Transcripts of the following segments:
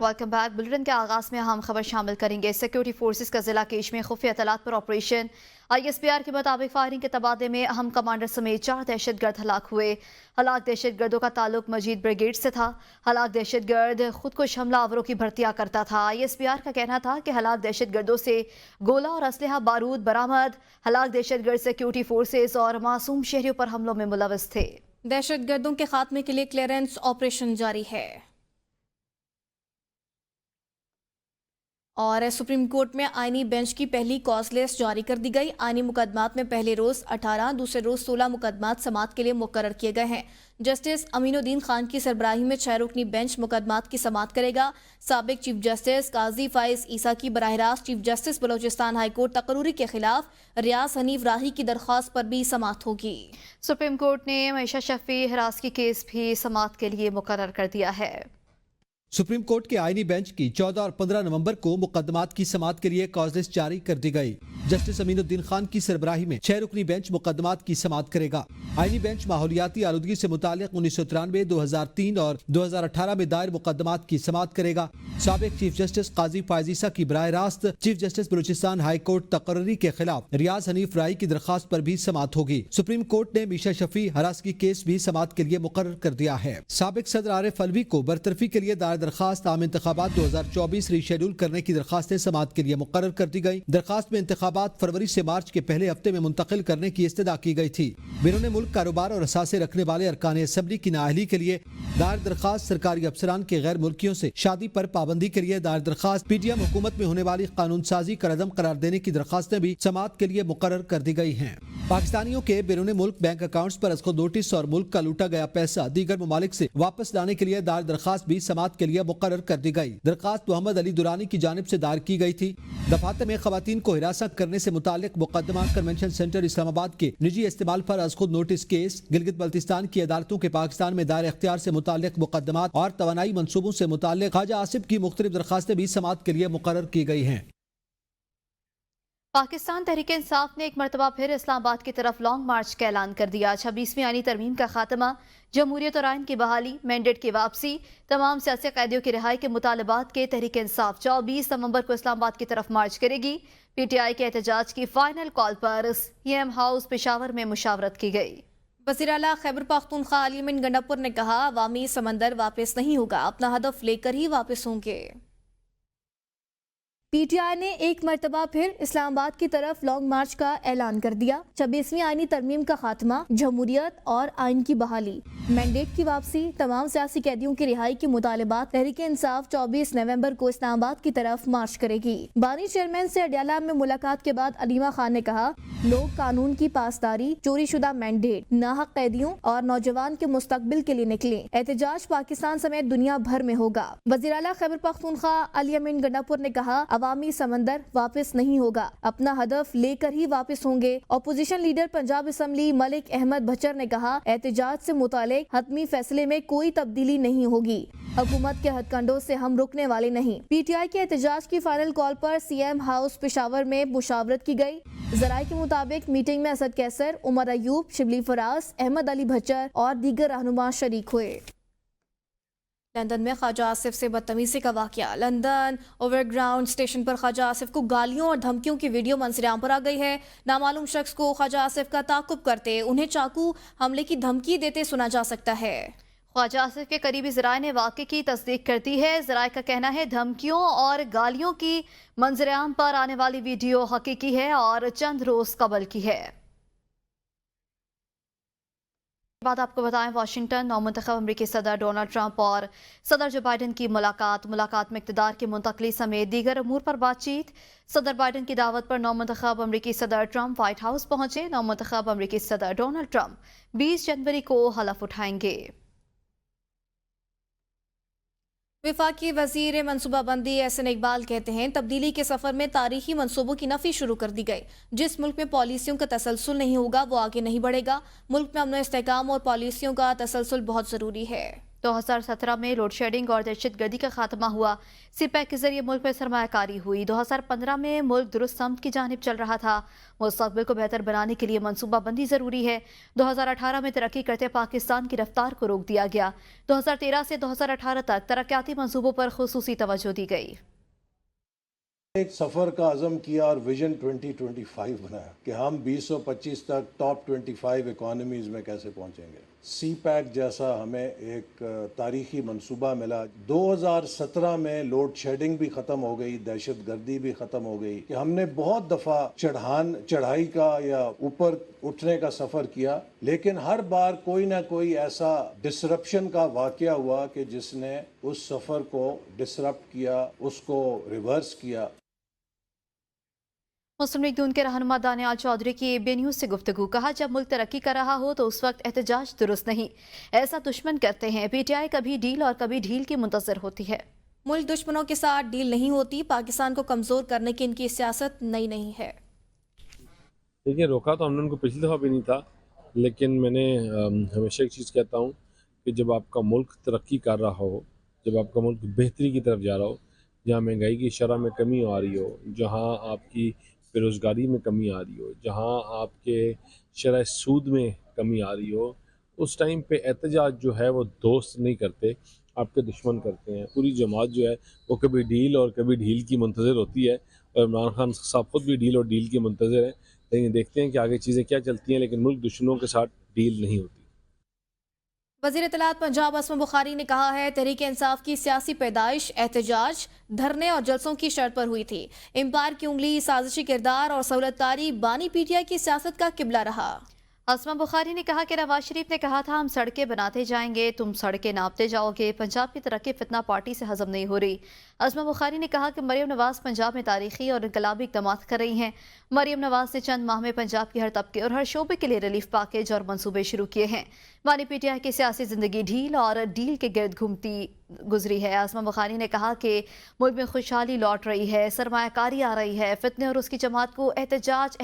Welcome back. Bulletin کے آغاز میں اہم خبر شامل کریں گے۔ سیکورٹی فورسز کا ضلع کیش میں خفیہ اطلاعات پر آپریشن۔ ISPR کے مطابق فائرنگ کے تبادلے میں اہم کمانڈر سمیت 4 دہشت گرد ہلاک ہوئے۔ ہلاک دہشت گردوں کا تعلق مجید بریگیڈ سے تھا۔ ہلاک دہشت گرد خودکش حملہ آوروں کی بھرتیاں کرتا تھا۔ ISPR کا کہنا تھا کہ ہلاک دہشت گردوں سے گولہ اور اسلحہ بارود برآمد۔ ہلاک دہشت گرد سیکورٹی فورسز اور معصوم شہریوں پر حملوں میں ملوث تھے۔ دہشت گردوں کے خاتمے کے لیے کلیئرنس آپریشن جاری ہے۔ اور سپریم کورٹ میں آئینی بینچ کی پہلی کاز لسٹ جاری کر دی گئی۔ آئینی مقدمات میں پہلے روز 18، دوسرے روز 16 مقدمات سماعت کے لیے مقرر کیے گئے ہیں۔ جسٹس امین الدین خان کی سربراہی میں 6 رکنی بینچ مقدمات کی سماعت کرے گا۔ سابق چیف جسٹس قاضی فائز عیسیٰ کی براہ راست chief justice Balochistan high court تقرری کے خلاف ریاض حنیف راہی کی درخواست پر بھی سماعت ہوگی۔ سپریم کورٹ نے معیشہ شفیع ہراسگی کیس بھی سماعت کے لیے مقرر کر دیا ہے۔ سپریم کورٹ کے آئینی بینچ کی 14 اور 15 نومبر کو مقدمات کی سماعت کے لیے کاز لسٹ جاری کر دی گئی۔ جسٹس امین الدین خان کی سربراہی میں 6 رکنی بینچ مقدمات کی سماعت کرے گا۔ آئینی بینچ ماحولیاتی آلودگی سے متعلق 1993، 2003 اور 2018 میں دائر مقدمات کی سماعت کرے گا۔ سابق چیف جسٹس قاضی فائز عیسیٰ کی براہ راست chief justice Balochistan high court تقرری کے خلاف ریاض حنیف راہی کی درخواست پر بھی سماعت ہوگی۔ سپریم کورٹ نے میشا شفیع ہراسگی کیس بھی سماعت کے لیے مقرر کر دیا ہے۔ سابق صدر عارف الوی کو برطرفی کے لیے دائر درخواست عام انتخابات 2024 ری شیڈول کرنے کی درخواستیں سماعت کے لیے مقرر کر دی گئی۔ درخواست میں انتخابات فروری سے مارچ کے پہلے ہفتے میں منتقل کرنے کی استدعا کی گئی تھی۔ بیرون ملک کاروبار اور اثاثے رکھنے والے ارکان اسمبلی کی نااہلی کے لیے دائر درخواست، سرکاری افسران کے غیر ملکیوں سے شادی پر پابندی کے لیے دائر درخواست، پی ٹی ایم حکومت میں ہونے والی قانون سازی کا عدم قرار دینے کی درخواستیں بھی سماعت کے لیے مقرر کر دی گئی ہیں۔ پاکستانیوں کے بیرون ملک بینک اکاؤنٹس پر از خود نوٹس اور ملک کا لوٹا گیا پیسہ دیگر ممالک سے واپس لانے کے لیے دائر درخواست بھی سماعت کے لیے مقرر کر دی گئی۔ درخواست محمد علی دورانی کی جانب سے دائر کی گئی تھی۔ دفاتر میں خواتین کو ہراساں کرنے سے متعلق مقدمہ کنونشن سینٹر اسلام آباد کے نجی استعمال پر از خود نوٹس کیس، گلگت بلتستان کی عدالتوں کے پاکستان میں دائر اختیار سے متعلق مقدمات اور توانائی منصوبوں سے متعلق خواجہ آصف کی مختلف درخواستیں بھی سماعت کے لیے مقرر کی گئی ہیں۔ پاکستان تحریک انصاف نے ایک مرتبہ پھر اسلام آباد کی طرف لانگ مارچ کا اعلان کر دیا۔ 26ویں آئینی ترمیم کا خاتمہ، جمہوریت اور آئین کی بحالی، مینڈیٹ کی واپسی، تمام سیاسی قیدیوں کی رہائی کے مطالبات کے تحریک انصاف 24 نومبر کو اسلام آباد کی طرف مارچ کرے گی۔ PTI کے احتجاج کی فائنل کال پر CM ہاؤس پشاور میں مشاورت کی گئی۔ وزیر اعلیٰ خیبر پختونخوا علی امین گنڈاپور نے کہا، عوامی سمندر واپس نہیں ہوگا، اپنا ہدف لے کر ہی واپس ہوں گے۔ PTI نے ایک مرتبہ پھر اسلام آباد کی طرف لانگ مارچ کا اعلان کر دیا۔ 26ویں آئینی ترمیم کا خاتمہ، جمہوریت اور آئین کی بحالی، مینڈیٹ کی واپسی، تمام سیاسی قیدیوں کی رہائی کے مطالبات، تحریک انصاف 24 نومبر کو اسلام آباد کی طرف مارچ کرے گی۔ بانی چیئرمین سے اڈیالہ میں ملاقات کے بعد علیمہ خان نے کہا، لوگ قانون کی پاسداری، چوری شدہ مینڈیٹ، ناحق قیدیوں اور نوجوان کے مستقبل کے لیے نکلیں۔ احتجاج پاکستان سمیت دنیا بھر میں ہوگا۔ وزیر اعلیٰ خیبر پختونخوا علی امین گنڈاپور نے کہا، عوامی سمندر واپس نہیں ہوگا، اپنا ہدف لے کر ہی واپس ہوں گے۔ Opposition leader Punjab assembly Malik Ahmad Butcher نے کہا، احتجاج سے متعلق حتمی فیصلے میں کوئی تبدیلی نہیں ہوگی، حکومت کے ہتھ کنڈوں سے ہم رکنے والے نہیں۔ PTI کے احتجاج کی فائنل کال پر CM ہاؤس پشاور میں مشاورت کی گئی۔ ذرائع کے مطابق میٹنگ میں اسد کیسر، عمر ایوب، شبلی فراز، احمد علی بچر اور دیگر رہنما شریک ہوئے۔ لندن میں خواجہ آصف سے بدتمیزی کا واقعہ۔ لندن اوور گراؤنڈ اسٹیشن پر خواجہ آصف کو گالیوں اور دھمکیوں کی ویڈیو منظر عام پر آ گئی ہے۔ نامعلوم شخص کو خواجہ آصف کا تعاقب کرتے، انہیں چاقو حملے کی دھمکی دیتے سنا جا سکتا ہے۔ خواجہ آصف کے قریبی ذرائع نے واقعے کی تصدیق کر دی ہے۔ ذرائع کا کہنا ہے دھمکیوں اور گالیوں کی منظر عام پر آنے والی ویڈیو حقیقی ہے اور چند روز قبل کی ہے۔ بعد آپ کو بتائیں، واشنگٹن نومنتخب امریکی صدر ڈونلڈ ٹرمپ اور صدر جو بائیڈن کی ملاقات میں اقتدار کی منتقلی سمیت دیگر امور پر بات چیت۔ صدر بائیڈن کی دعوت پر نومنتخب امریکی صدر ٹرمپ وائٹ ہاؤس پہنچے۔ نومنتخب امریکی صدر ڈونلڈ ٹرمپ 20 جنوری کو حلف اٹھائیں گے۔ وفاقی وزیر منصوبہ بندی احسن اقبال کہتے ہیں، تبدیلی کے سفر میں تاریخی منصوبوں کی نفی شروع کر دی گئی۔ جس ملک میں پالیسیوں کا تسلسل نہیں ہوگا وہ آگے نہیں بڑھے گا۔ ملک میں امن و استحکام اور پالیسیوں کا تسلسل بہت ضروری ہے۔ 2017 में लोड शेडिंग और दहशतगर्दी का खात्मा हुआ। सीपैक के जरिए मुल्क में सरमायाकारी हुई। 2015 में मुल्क दुरुस्त समत की जानिब चल रहा था। मुस्तकबिल को बेहतर बनाने के लिए मनसूबाबंदी ज़रूरी है। 2018 में तरक्की करते पाकिस्तान की रफ्तार को रोक दिया गया। 2013 से 2018 तक तरक्याती मंसूबों पर खुसूसी तवज्जो दी गई। एक सफ़र का अज़म किया और विजन 2025 बनाया कि हम 2025 तक टॉप 25 इकोनॉमीज़ में कैसे पहुंचेंगे। सी पैक जैसा हमें एक तारीखी मंसूबा मिला। 2017 में लोड शेडिंग भी ख़त्म हो गई, दहशतगर्दी भी ख़त्म हो गई कि हमने बहुत दफ़ा चढ़ाई का या ऊपर उठने का सफ़र किया, लेकिन हर बार कोई ना कोई ऐसा डिसरप्शन का वाक़या हुआ कि जिसने उस सफ़र को डिसरप्ट किया, उसको रिवर्स किया। मुस्लिम लीग नून के रहनुमा दानियाल चौधरी की एबीएन न्यूज़ से गुफ्तगू। कहा, जब मुल्क तरक्की कर रहा हो तो उस वक्त एहतजाज दुरुस्त नहीं, ऐसा दुश्मन करते हैं। पीटीआई कभी डील और कभी ढील की मुंतज़र होती है। मुल्क दुश्मनों के साथ डील नहीं होती। पाकिस्तान को कमज़ोर करने की इनकी सियासत नई नहीं है। देखिए, रोका तो हमने उनको पिछली दफ़ा भी नहीं था, लेकिन मैंने हमेशा एक चीज़ कहता हूँ कि जब आपका मुल्क तरक्की कर रहा हो, जब आपका मुल्क बेहतरी की तरफ जा रहा हो, जहाँ महंगाई की शरह में कमी आ रही हो, जहाँ आपकी बेरोज़गारी में कमी आ रही हो, जहाँ आपके शरह सूद में कमी आ रही हो, उस टाइम पे एहतजाज जो है वो दोस्त नहीं करते, आपके दुश्मन करते हैं। पूरी जमात जो है वो कभी डील और कभी ढील की मुंतज़र होती है, और इमरान खान साहब खुद भी डील और डील की मुंतज़र हैं। लेकिन देखते हैं कि आगे चीज़ें क्या चलती हैं, लेकिन मुल्क दुश्मनों के साथ डील नहीं होती। वज़ीर इत्तलात पंजाब असमा बुखारी ने कहा है, तहरीक इंसाफ की सियासी पैदाइश एहतजाज, धरने और जलसों की शर्त पर हुई थी। एम्पायर की उंगली, साजिशी किरदार और सहूलतकारी बानी पीटीआई की सियासत का किबला रहा। असमा बुखारी ने कहा कि नवाज शरीफ ने कहा था, हम सड़कें बनाते जाएंगे, तुम सड़कें नापते जाओगे। पंजाब की तरक्की फितना पार्टी से हजम नहीं हो रही। असमा बुखारी ने कहा कि मरियम नवाज पंजाब में तारीखी और इनकलाबी इक़दामात कर रही हैं। मरियम नवाज ने चंद माह में पंजाब के हर तबके और हर शोबे के लिए रिलीफ पैकेज और मंसूबे शुरू किए हैं। बानी पीटीआई की सियासी जिंदगी ढील और डील के गिर्द घूमती गुजरी है। असमा बुखारी ने कहा कि मुल्क में खुशहाली लौट रही है, सरमायाकारी आ रही है। फितने और उसकी जमात को एहतजाज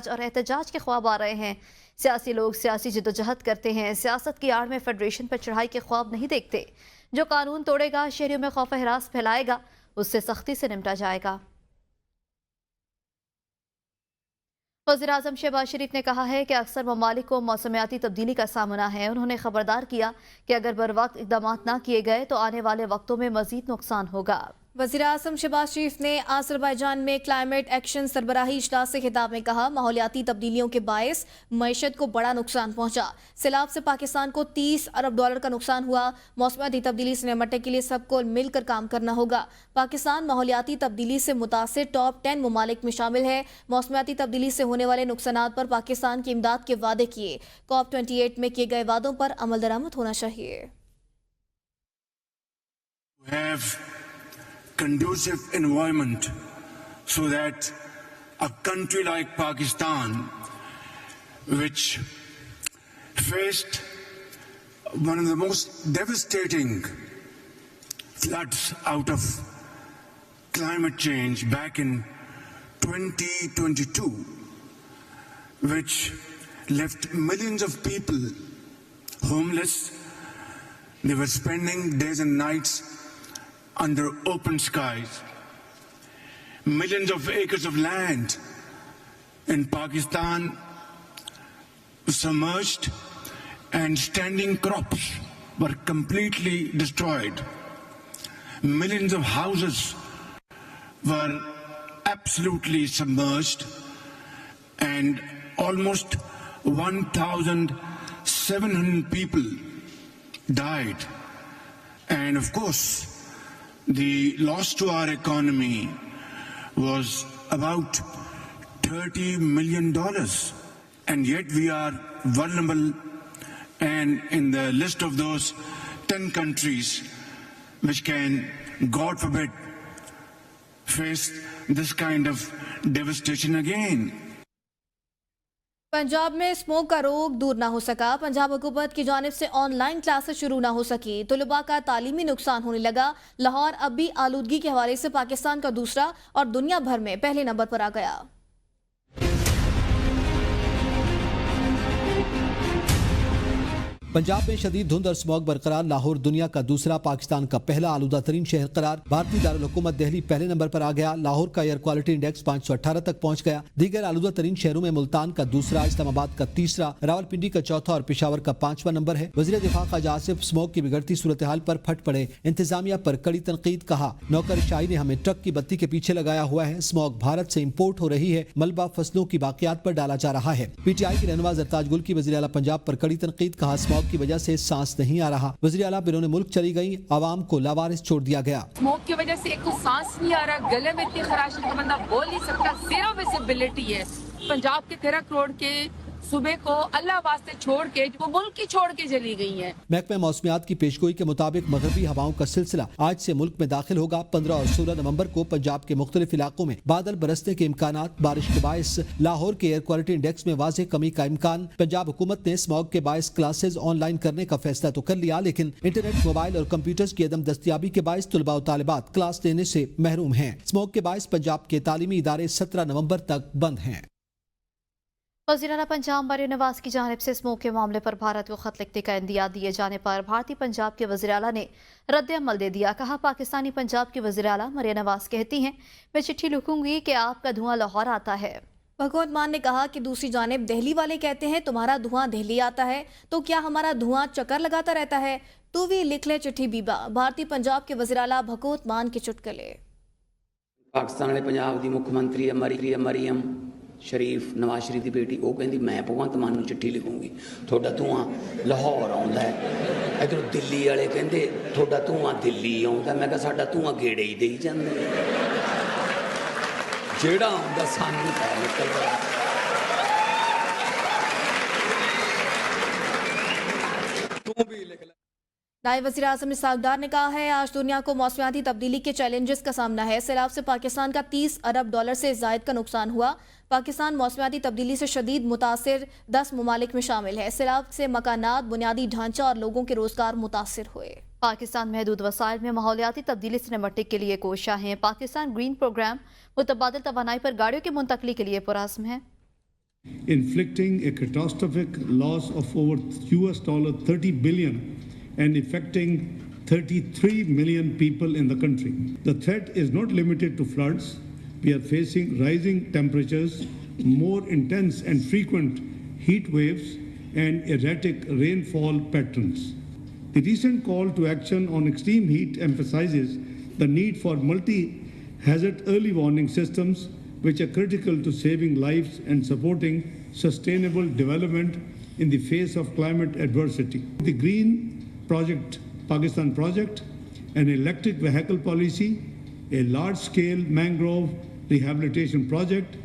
और एहतजाज के ख्वाब आ रहे हैं। सियासी लोग सियासी जद्दोजहद करते हैं, सियासत की आड़ में फेडरेशन पर चढ़ाई के ख्वाब नहीं देखते। जो कानून तोड़ेगा, शहरियों में खौफ हिरास फैलाएगा, उससे सख्ती से निपटा जाएगा। वज़ीर आज़म शहबाज शरीफ ने कहा है कि अक्सर ममालिक को मौसमियाती तब्दीली का सामना है। उन्होंने खबरदार किया कि अगर बर वक्त इक़दामात न किए गए तो आने वाले वक्तों में मज़ीद नुकसान होगा। वज़ीर आज़म शहबाज शरीफ ने आज़रबाईजान में क्लाइमेट एक्शन सरबराही इजलास से खिताब में कहा, माहौलियाती तब्दीलियों के बायस मईशत को बड़ा नुकसान पहुंचा। सैलाब से पाकिस्तान को $30 अरब का नुकसान हुआ। मौसमियाती तब्दीली से निपटने के लिए सबको मिलकर काम करना होगा। पाकिस्तान माहौलियाती तब्दीली से मुतासिर टॉप 10 ममालिक में शामिल है। मौसमियाती तब्दीली से होने वाले नुकसानात पर पाकिस्तान की इमदाद के वादे किए। COP28 में किए गए वादों पर अमल दरामद होना चाहिए। Conducive environment so that a country like Pakistan, which faced one of the most devastating floods out of climate change back in 2022, which left millions of people homeless. They were spending days and nights under open skies. Millions of acres of land in Pakistan submerged, and standing crops were completely destroyed. Millions of houses were absolutely submerged, and almost 1,700 people died. And of course, the loss to our economy was about $30 million, and yet we are vulnerable and in the list of those 10 countries which can, God forbid, face this kind of devastation again. Punjab में smoke का रोग दूर ना हो सका। पंजाब हुकूमत की जानिब से ऑनलाइन क्लासेस शुरू ना हो सकी। तलबा का तालीमी नुकसान होने लगा। लाहौर अब भी आलूदगी के हवाले से पाकिस्तान का दूसरा और दुनिया भर में पहले नंबर पर आ गया। पंजाब में शदीद धुंध और स्मॉग बरकरार। लाहौर दुनिया का दूसरा, पाकिस्तान का पहला आलूदा तरीन शहर करार। भारतीय दारुल हुकूमत दिल्ली पहले नंबर पर आ गया। लाहौर का एयर क्वालिटी इंडेक्स 518 तक पहुंच गया। दीगर आलूदा तरीन शहरों में मुल्तान का दूसरा, इस्लामाबाद का तीसरा, रावलपिंडी का चौथा और पेशावर का 5वां नंबर है। वज़ीर दिफा ख्वाजा आसिफ स्मॉग की बिगड़ती सूरत हाल पर फट पड़े। इंतजामिया पर कड़ी तनकीद, कहा नौकरशाही ने हमें ट्रक की बत्ती के पीछे लगाया हुआ है। स्मॉग भारत से इम्पोर्ट हो रही है, मलबा फसलों की बाकियात पर डाला जा रहा है। PTI की रहनुमा जरताज गुल की वज़ीर आला पंजाब पर कड़ी तनकीद, कहा स्मॉग की वजह से सांस नहीं आ रहा। वज़ीर आला बिरोने मुल्क चली गई, आवाम को लावारिस छोड़ दिया गया। स्मोक की वजह से एक तो सांस नहीं आ रहा, गले में इतनी खराश है कि बंदा बोल नहीं सकता, जीरो विजिबिलिटी है। पंजाब के 13 करोड़ के सूबे को अल्लाह वास्ते छोड़ के वो मुल्क ही छोड़ के चली गई हैं। महकमा मौसमियात की पेशगोई के मुताबिक मगरबी हवाओं का सिलसिला आज से मुल्क में दाखिल होगा। 15 और 16 नवंबर को पंजाब के मुख्तलिफ इलाकों में बादल बरसने के इम्कानात। बारिश के बायस लाहौर के एयर क्वालिटी इंडेक्स में वाज़ेह कमी का इम्कान। पंजाब हुकूमत ने स्मॉग के बायस क्लासेज ऑनलाइन करने का फैसला तो कर लिया, लेकिन इंटरनेट, मोबाइल और कंप्यूटर्स की अदम दस्तियाबी के बायस तुलबा और तालिबात क्लास लेने से महरूम हैं। स्मॉग के बायस पंजाब के तालीमी इदारे 17 नवंबर तक बंद हैं। वज़ीर आला पंजाब मरियम नवाज की जानिब से स्मोक के मामले पर भारत को खत लिखने का इंदिया दिए जाने पर भारतीय पंजाब के वज़ीर आला ने रद्द अमल दे दिया। कहा पाकिस्तानी पंजाब की वज़ीर आला मरियम नवाज कहती हैं मैं चिट्ठी लिखूंगी कि आपका धुआं लाहौर आता है। भगवंत मान ने कहा कि दूसरी जानिब दिल्ली वाले कहते हैं तुम्हारा धुआं दिल्ली आता है, तो क्या हमारा धुआं चक्कर लगाता रहता है? तू भी लिख ले चिट्ठी बीबा। भारतीय पंजाब के वज़ीर आला भगवंत मान के चुटकले। पाकिस्तान वाले पंजाब की मुख्यमंत्री मरियम शरीफ नवाज शरीफ की बेटी, वो कहती मैं भगवंत मान नूं चिट्ठी लिखूंगी थोड़ा धुआं लाहौर आउंदा है। इधरों दिल्ली वाले कहते थोड़ा धुआं दिल्ली आउंदा। मैं कहा साडा धुआं गेड़े ही देई जांदा, जेड़ा आउंदा सानूं पै निकलदा। तू भी लिख ले। नायब वज़ीर आज़म इसहाक़ डार ने कहा है आज दुनिया को मौसमियाती तब्दीली के चैलेंजेस का सामना है। सैलाब से पाकिस्तान का 30 अरब डॉलर से ज़ायद का नुकसान हुआ। पाकिस्तान मौसमियाती तब्दीली से शदीद मुतासिर 10 ममालिक में शामिल है। सैलाब से मकानात, बुनियादी ढांचा और लोगों के रोजगार मुतासिर हुए। पाकिस्तान महदूद वसाइल में माहौलियाती तब्दीली से निपटने के लिए कोशा है। पाकिस्तान ग्रीन प्रोग्राम मुतबादिल तवानाई पर गाड़ियों की मुंतकली के लिए पुरअज़्म है। Inflicting a catastrophic loss of over $30 billion and affecting 33 million people in the country. The threat is not limited to floods. We are facing rising temperatures, more intense and frequent heat waves, and erratic rainfall patterns. The recent call to action on extreme heat emphasizes the need for multi-hazard early warning systems, which are critical to saving lives and supporting sustainable development in the face of climate adversity. The Green Project, Pakistan Project, an electric vehicle policy, a large-scale mangrove rehabilitation project,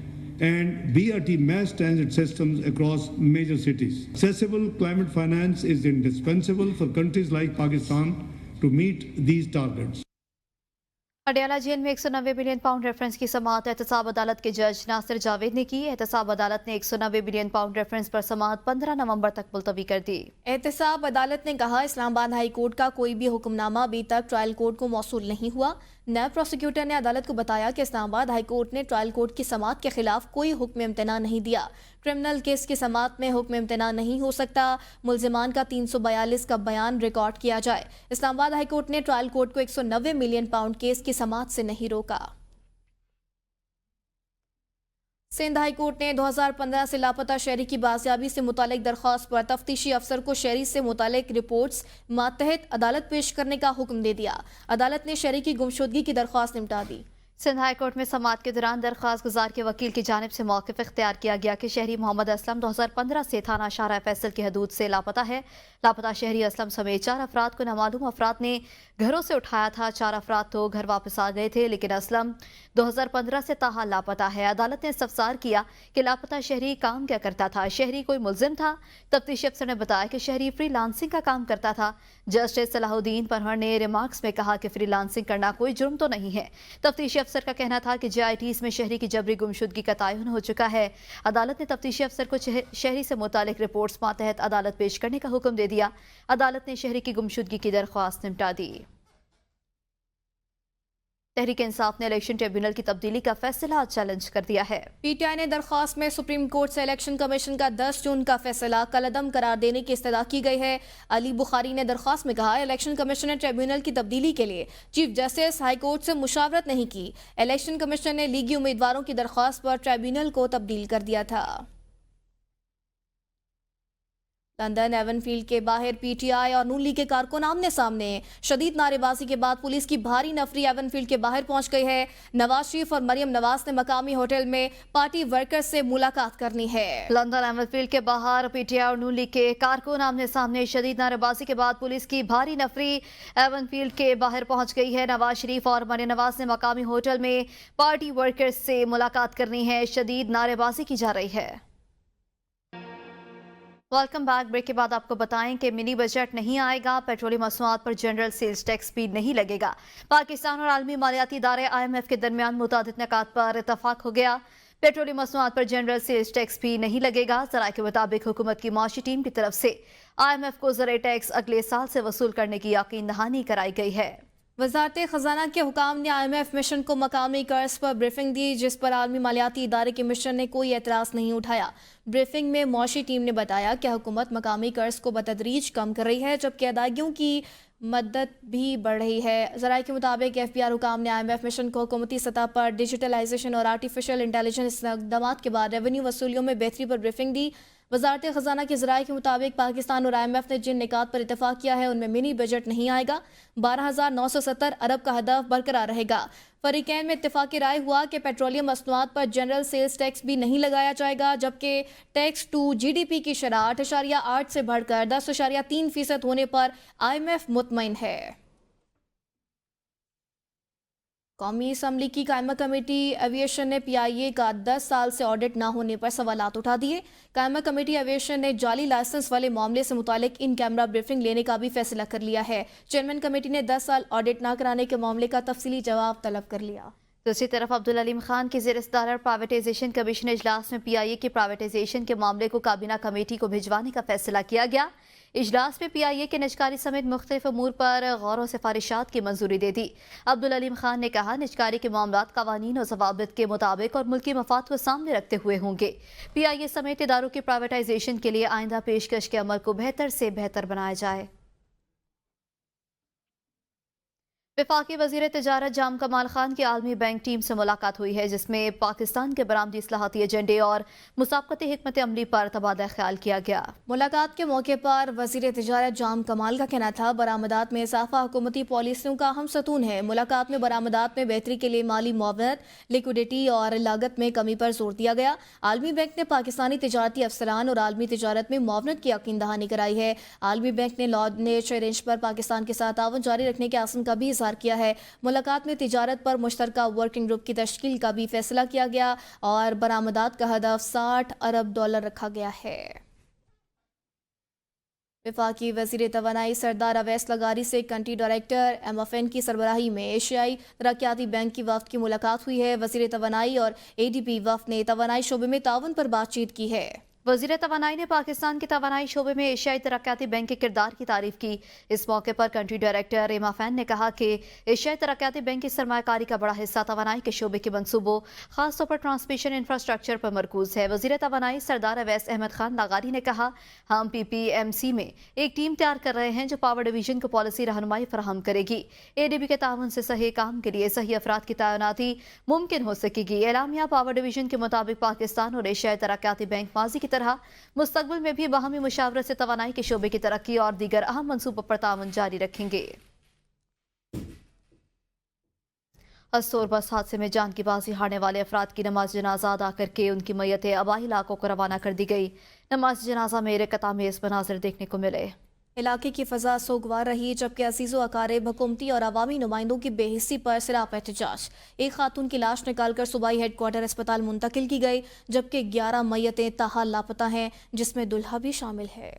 and BRT mass transit systems across major cities. Accessible climate finance is indispensable for countries like Pakistan to meet these targets. Adiala jail में 190 billion pound reference की समाअत एहतसाब अदालत के जज नासिर जावेद ने की। एहतसाब अदालत ने 190 बिलियन पाउंड रेफरेंस पर समाअत 15 नवंबर तक मुलतवी कर दी। एहतसाब अदालत ने कहा इस्लामाबाद हाई कोर्ट का कोई भी हुक्मनामा अभी तक ट्रायल कोर्ट को मौसूल नहीं हुआ। नायब प्रोसिक्यूटर ने अदालत को बताया कि इस्लामाबाद हाई कोर्ट ने ट्रायल कोर्ट की समाअत के खिलाफ कोई हुक्म इम्तना नहीं दिया। क्रिमिनल केस की समाअत में हुक्म इम्तना नहीं हो सकता। मुल्जिमान का 342 का बयान रिकॉर्ड किया जाए। इस्लामाबाद हाई कोर्ट ने ट्रायल कोर्ट को 190 मिलियन पाउंड केस की समाअत से नहीं रोका। सिंध हाई कोर्ट ने 2015 से लापता शहरी की बाजियाबी से मुतालिक दरख्वास्त पर तफ्तीशी अफसर को शहरी से मुतालिक रिपोर्ट्स मातहत अदालत पेश करने का हुक्म दे दिया। अदालत ने शहरी की गुमशुदगी की दरख्वास्त निपटा दी। सिंध हाई कोर्ट में समाअत के दौरान दरख्वास्त गुजार के वकील की जानिब से मौक़िफ़ इख्तियार किया गया कि शहरी मोहम्मद असलम 2015 से थाना शाहरा फैसल की हदूद से लापता है। लापता शहरी असलम समेत 4 अफराद को नामालूम अफराद ने घरों से उठाया था। 4 अफराद तो घर वापस आ गए थे, लेकिन असलम 2015 से ताहाल लापता है। अदालत ने इस्तफसार किया कि लापता शहरी काम क्या करता था। शहरी कोई मुल्जिम था? तफ्तीशी अफसर ने बताया कि शहरी फ्रीलांसिंग का काम करता था। जस्टिस सलाहुद्दीन पनहर ने रिमार्क्स में कहा कि फ्रीलांसिंग करना कोई जुर्म तो नहीं है। तफ्तीशी अफसर का कहना था कि JITs में शहरी की जबरी गुमशुदगी का तयन हो चुका है। अदालत ने तफ्तीशी अफसर को शहरी से मुतालिक रिपोर्ट्स मातहत अदालत पेश करने का हुक्म दे दिया। अदालत ने शहरी की गुमशुदगी की दरख्वास्त निपटा दी। तहरीक इंसाफ ने इलेक्शन ट्रिब्यूनल की तब्दीली का फैसला चैलेंज कर दिया है। पीटीआई ने दरख्वास्त में सुप्रीम कोर्ट से इलेक्शन कमीशन का 10 जून का फैसला कलअदम करार देने की इस्तदा की गई है। अली बुखारी ने दरख्वास्त में कहा, इलेक्शन कमीशन ने ट्रिब्यूनल की तब्दीली के लिए चीफ जस्टिस हाई कोर्ट से मुशावरत नहीं की। इलेक्शन कमीशन ने लीगी उम्मीदवारों की दरख्वास्त पर ट्रिब्यूनल को तब्दील कर दिया था। लंदन एवनफील्ड के बाहर पीटीआई और नून लीग के कारकुन आमने सामने। शदीद नारेबाजी के बाद पुलिस की भारी नफरी एवनफील्ड के बाहर पहुंच गई है। नवाज शरीफ और मरियम नवाज ने मकामी होटल में पार्टी वर्कर्स से मुलाकात करनी है। लंदन एवनफील्ड के बाहर पीटीआई और नून लीग के कारकुन आमने सामने। शदीद नारेबाजी के बाद पुलिस की भारी नफरी एवनफील्ड के बाहर पहुंच गई है। नवाज शरीफ और मरियम नवाज ने मकामी होटल में पार्टी वर्कर्स से मुलाकात करनी है। शदीद नारेबाजी की जा रही है। Welcome back. ब्रेक के बाद आपको बताएं कि मिनी बजट नहीं आएगा, पेट्रोलियम मसनूआत पर जनरल सेल्स टैक्स भी नहीं लगेगा। पाकिस्तान और आलमी मालियाती इदारे IMF के दरमियान मुतादिद निकात पर इतफाक हो गया। पेट्रोलियम मसनूआत पर जनरल सेल्स टैक्स भी नहीं लगेगा। ज़राए के मुताबिक हुकूमत की माशी टीम की तरफ से IMF को ज़राए टैक्स अगले साल से वसूल करने की यकीन दहानी कराई गई है। वजारत खजाना के हुकाम ने IMF मिशन को मकामी कर्ज पर ब्रीफिंग दी, जिस पर आलमी मालियाती इदारे के मिशन ने कोई एतराज़ नहीं उठाया। ब्रीफिंग में मौशी टीम ने बताया कि हुकूमत मकामी कर्ज को बतदरीज कम कर रही है, जबकि अदायगियों की मदद भी बढ़ रही है। ज़राए के मुताबिक FBR हुकाम ने IMF मिशन को हुकूमती सतह पर डिजिटलाइजेशन और आर्टिफिशियल इंटेलिजेंस इक़दामात के बाद रेवेन्यू वसूलियों में बेहतरी पर ब्रीफिंग दी। वजारत खजाना के ज़राए के मुताबिक पाकिस्तान और IMF ने जिन निकात पर इतफाक़ किया है उनमें मिनी बजट नहीं आएगा। 12,970 अरब का हदफ बरकरार रहेगा। फरीकैन में इत्तेफाक़ी राय हुआ कि पेट्रोलियम मसनूआत पर जनरल सेल्स टैक्स भी नहीं लगाया जाएगा, जबकि टैक्स टू GDP की शरह 8.8 से बढ़कर 10.3% होने पर IMF मुतमईन है। कौमी असम्बली की कायमा कमेटी एविएशन ने PIA का 10 साल से ऑडिट न होने पर सवालात उठा दिए। कायमा कमेटी एविएशन ने जाली लाइसेंस वाले मामले से मुतालिक इन कैमरा ब्रीफिंग लेने का भी फैसला कर लिया है। चेयरमैन कमेटी ने 10 साल ऑडिट न कराने के मामले का तफसीली जवाब तलब कर लिया। दूसरी तरफ अब्दुल अलीम खान की ज़ेर सदारत प्राइवेटाइजेशन कमीशन इजलास में PIA के प्राइवेटाइजेशन के मामले को काबीना कमेटी को भिजवाने का फैसला किया गया। इजलास में PIA के निजकारी समेत मुख्तलिफ अमूर पर गौर व सिफारिशात की मंजूरी दे दी। अब्दुल अलीम खान ने कहा, निजकारी के मामलात कवानीन और ज़वाबित के मुताबिक और मुल्की मफाद को सामने रखते हुए होंगे। PIA समेत इदारों की प्राइवेटाइजेशन के लिए आइंदा पेशकश के अमल को बेहतर से बेहतर बनाया जाए। वफाकी वज़ीर तिजारत जाम कमाल खान की आलमी बैंक टीम से मुलाकात हुई है, जिसमें पाकिस्तान के बरामदी इस्लाहाती एजेंडे और मुसाबकती हिकमत अमली पर तबादला ख्याल किया गया। मुलाकात के मौके पर वज़ीर तिजारत जाम कमाल का कहना था, बरामदात में इजाफा हुकूमती पॉलिसियों का अहम सतून है। मुलाकात में बरामदात में बेहतरी के लिए माली मुआवनत, लिक्विडिटी और लागत में कमी पर जोर दिया गया। आलमी बैंक ने पाकिस्तानी तिजारती अफसरान और आलमी तिजारत में मुआवनत की यकीन दहानी कराई है। आलमी बैंक ने लॉर्डनेच रेंज पर पाकिस्तान के साथ ताउन जारी रखने के आज़म का भी इज़हार किया है। मुलाकात में तिजारत पर मुश्तरका वर्किंग ग्रुप की तश्कील का भी फैसला किया गया और बरामदात का हदफ $60 अरब रखा गया है। वफाकी वज़ीर तवानाई सरदार अवैस लगारी से कंट्री डायरेक्टर MFN की सरबराही में एशियाई तरक्याती बैंक की वफ़द की मुलाकात हुई है। वज़ीर तवानाई और ADB वफ़द ने तवानाई शोबे में ताउन पर बातचीत की है। वज़ीर तवानाई ने पाकिस्तान के तवानाई शोबे में एशियाई तरक्याती बैंक के किरदार की तारीफ की। इस मौके पर कंट्री डायरेक्टर MFN ने कहा कि एशियाई तरक्याती बैंक की सरमायाकारी का बड़ा हिस्सा तवानाई के शोबे के मनसूबों, खासतौर पर ट्रांसमिशन इंफ्रास्ट्रक्चर पर मरकूज है। वज़ीर तवानाई सरदार अवैस अहमद खान लगारी ने कहा, हम PPMC में एक टीम तैयार कर रहे हैं जो पावर डिवीजन को पॉलिसी रहनुमाई फराहम करेगी। ADB के ताउन से सही काम के लिए सही अफराद की तैनाती मुमकिन हो सकेगी। एलामिया पावर डिवीजन के मुताबिक पाकिस्तान और एशियाई तरक्याती बैंक माजी की तरह मुस्तकबिल में भी बाहमी मुशावरत से तवानाई के शोबे की तरक्की और दीगर अहम मंसूबों पर ताउन जारी रखेंगे। हस्तोर बस हादसे में जान की बाजी हारने वाले अफराद की नमाज जनाजा अदा करके उनकी मैयतें आबाई इलाकों को रवाना कर दी गई। नमाज जनाजा में रेकतामेज़ मनाज़िर देखने को मिले। इलाके की फ़ज़ा सोगवार रही, जबकि अजीज़ो अकारिब, हुकूमती और अवामी नुमाइंदों की बेहिस्सी पर सिराप एहतजाज। एक खातून की लाश निकालकर सूबाई हेडक्वार्टर अस्पताल मुंतकिल की गई, जबकि 11 मैयतें ताहाल लापता हैं, जिसमें दुल्हा भी शामिल है।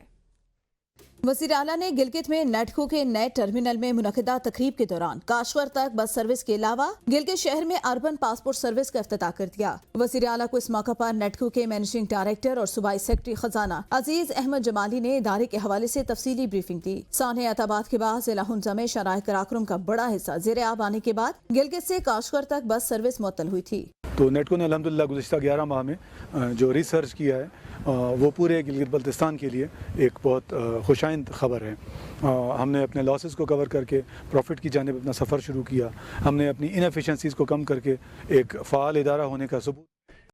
वज़ीर आला ने गिलगित में नेटको के नए टर्मिनल में मुनक़िदा तकरीब के दौरान काशगर तक बस सर्विस के अलावा गिलगित शहर में अर्बन पासपोर्ट सर्विस का इफ्तिताह कर दिया। वज़ीर आला को इस मौका पर नेटको के मैनेजिंग डायरेक्टर और सूबाई सेक्रेटरी खजाना अजीज अहमद जमाली ने इदारे के हवाले से तफसीली ब्रीफिंग दी। सानह एतबात के बाद जिला हुंजा में शराय कराक्रम का बड़ा हिस्सा ज़ेर आब आने के बाद गिलगित से काशगर तक बस सर्विस मुअत्तल हुई थी। तो नेटको ने अल्हम्दुलिल्लाह गुज़िश्ता 11 माह में जो रिसर्च किया है वो पूरे गिलगित बल्तिस्तान के लिए एक बहुत खुशाइंद खबर है। हमने अपने लॉसेस को कवर करके प्रॉफिट की जानिब अपना सफ़र शुरू किया। हमने अपनी इनएफिशिएंसीज़ को कम करके एक फ़ाल इदारा होने का सबूत